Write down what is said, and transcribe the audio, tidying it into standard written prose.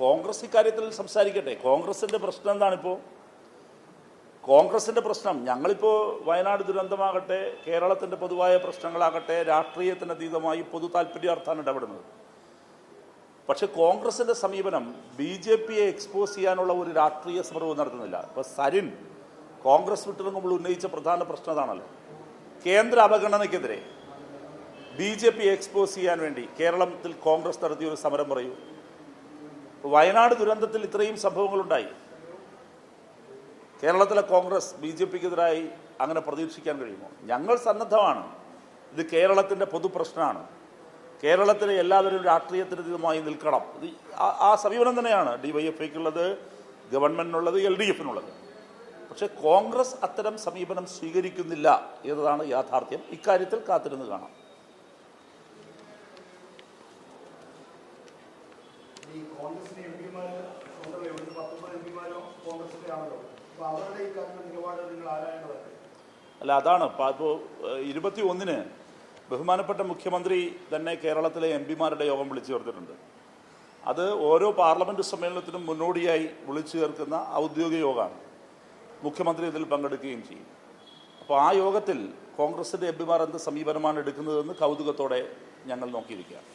കോൺഗ്രസ് ഇക്കാര്യത്തിൽ സംസാരിക്കട്ടെ. കോൺഗ്രസിൻ്റെ പ്രശ്നം എന്താണിപ്പോൾ? കോൺഗ്രസിൻ്റെ പ്രശ്നം ഞങ്ങളിപ്പോൾ വയനാട് ദുരന്തമാകട്ടെ, കേരളത്തിൻ്റെ പൊതുവായ പ്രശ്നങ്ങളാകട്ടെ, രാഷ്ട്രീയത്തിന് അതീതമായി പൊതു താല്പര്യാർത്ഥാണ് ഇടപെടുന്നത്. പക്ഷെ കോൺഗ്രസിൻ്റെ സമീപനം BJPയെ എക്സ്പോസ് ചെയ്യാനുള്ള ഒരു രാഷ്ട്രീയ സമരവും നടത്തുന്നില്ല. ഇപ്പോൾ സരിൻ കോൺഗ്രസ് വിട്ടിറങ്ങുമ്പോൾ ഉന്നയിച്ച പ്രധാന പ്രശ്നം അതാണല്ലോ. കേന്ദ്ര അവഗണനയ്ക്കെതിരെ BJPയെ എക്സ്പോസ് ചെയ്യാൻ വേണ്ടി കേരളത്തിൽ കോൺഗ്രസ് നടത്തിയൊരു സമരം പറയൂ. വയനാട് ദുരന്തത്തിൽ ഇത്രയും സംഭവങ്ങളുണ്ടായി. കേരളത്തിലെ കോൺഗ്രസ് BJPക്കെതിരായി അങ്ങനെ പ്രതീക്ഷിക്കാൻ കഴിയുമോ? ഞങ്ങൾ സന്നദ്ധമാണ്. ഇത് കേരളത്തിൻ്റെ പൊതുപ്രശ്നമാണ്. കേരളത്തിലെ എല്ലാവരും രാഷ്ട്രീയത്തിനതീതമായി നിൽക്കണം. ഇത് ആ സമീപനം തന്നെയാണ് DYFIക്കുള്ളത്, ഗവൺമെൻറ്റിനുള്ളത്, LDFിനുള്ളത്. പക്ഷേ കോൺഗ്രസ് അത്തരം സമീപനം സ്വീകരിക്കുന്നില്ല എന്നതാണ് യാഥാർത്ഥ്യം. ഇക്കാര്യത്തിൽ കാത്തിരുന്ന് കാണാം. അല്ല, അതാണ് ഇപ്പോൾ 21-ന് ബഹുമാനപ്പെട്ട മുഖ്യമന്ത്രി തന്നെ കേരളത്തിലെ MPമാരുടെ യോഗം വിളിച്ചു ചേർത്തിട്ടുണ്ട്. അത് ഓരോ പാർലമെൻറ്റ് സമ്മേളനത്തിനും മുന്നോടിയായി വിളിച്ചു ചേർക്കുന്ന ഔദ്യോഗിക യോഗമാണ്. മുഖ്യമന്ത്രി ഇതിൽ പങ്കെടുക്കുകയും ചെയ്യും. അപ്പോൾ ആ യോഗത്തിൽ കോൺഗ്രസിൻ്റെ MPമാർ എന്ത് സമീപനമാണ് എടുക്കുന്നതെന്ന് കൗതുകത്തോടെ ഞങ്ങൾ നോക്കിയിരിക്കുകയാണ്.